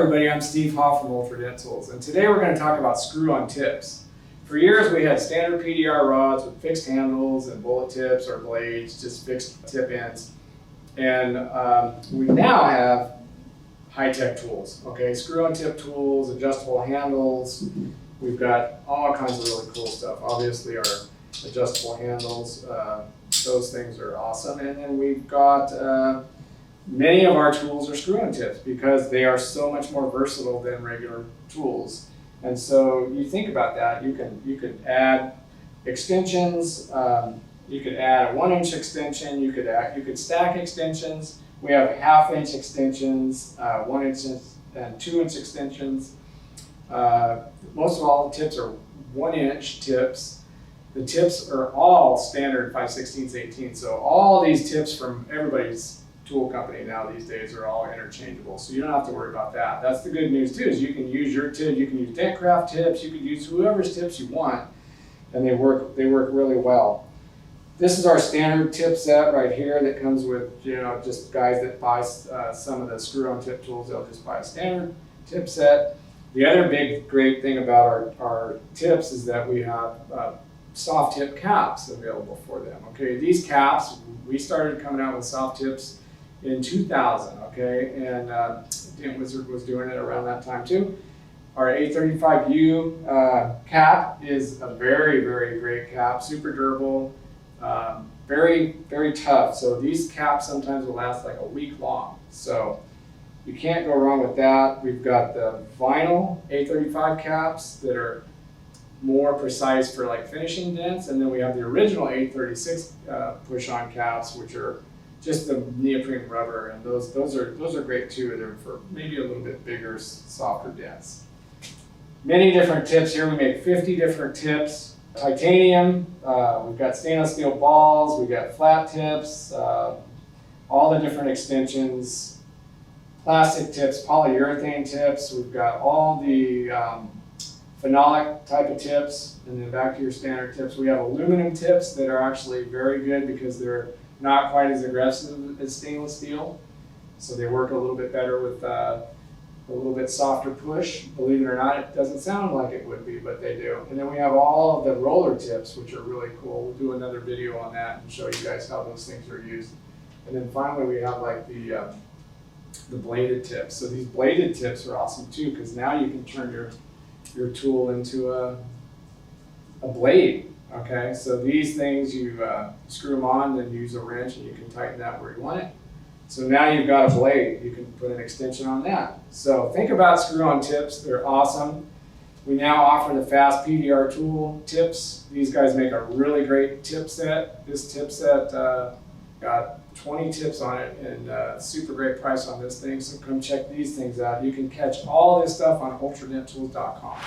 everybody, I'm Steve Hopf from Dent Tools, and today we're going to talk about screw-on tips. For years we had standard PDR rods with fixed handles and bullet tips or blades, just fixed tip ends. And we now have high-tech tools, okay? Screw-on tip tools, adjustable handles. We've got all kinds of really cool stuff. Obviously our adjustable handles, those things are awesome. And then we've got many of our tools are screw-on tips because they are so much more versatile than regular tools. And so you think about that, you could add extensions, you could add a 1-inch extension, you could stack extensions. We have 1/2-inch extensions, 1-inch and 2-inch extensions. Most of all the tips are 1-inch tips. The tips are all standard 5/16, 18. So all these tips from everybody's tool company now these days are all interchangeable, so you don't have to worry about that. That's the good news too, is you can use your tip, you can use Dentcraft tips, you can use whoever's tips you want, and they work really well. This is our standard tip set right here that comes with, just guys that buy some of the screw-on tip tools, they'll just buy a standard tip set. The other big great thing about our tips is that we have soft tip caps available for them. Okay, these caps, we started coming out with soft tips in 2000, okay, and Dent Wizard was doing it around that time too. Our A35U cap is a very, very great cap, super durable, very, very tough. So these caps sometimes will last like a week long. So you can't go wrong with that. We've got the vinyl A35 caps that are more precise for like finishing dents, and then we have the original A36 push-on caps, which are just the neoprene rubber, and those are great too. They're for maybe a little bit bigger, softer dents. Many different tips here. We make 50 different tips. Titanium, we've got stainless steel balls, we've got flat tips, all the different extensions, plastic tips, polyurethane tips. We've got all the phenolic type of tips, and then back to your standard tips. We have aluminum tips that are actually very good because they're not quite as aggressive as stainless steel. So they work a little bit better with a little bit softer push. Believe it or not, it doesn't sound like it would be, but they do. And then we have all of the roller tips, which are really cool. We'll do another video on that and show you guys how those things are used. And then finally we have like the bladed tips. So these bladed tips are awesome too, because now you can turn your tool into a blade. Okay, so these things, you screw them on, then use a wrench and you can tighten that where you want it. So now you've got a blade, you can put an extension on that. So think about screw-on tips, they're awesome. We now offer the fast PDR tool tips. These guys make a really great tip set. This tip set got 20 tips on it, and super great price on this thing, so come check these things out. You can catch all this stuff on ultradenttools.com.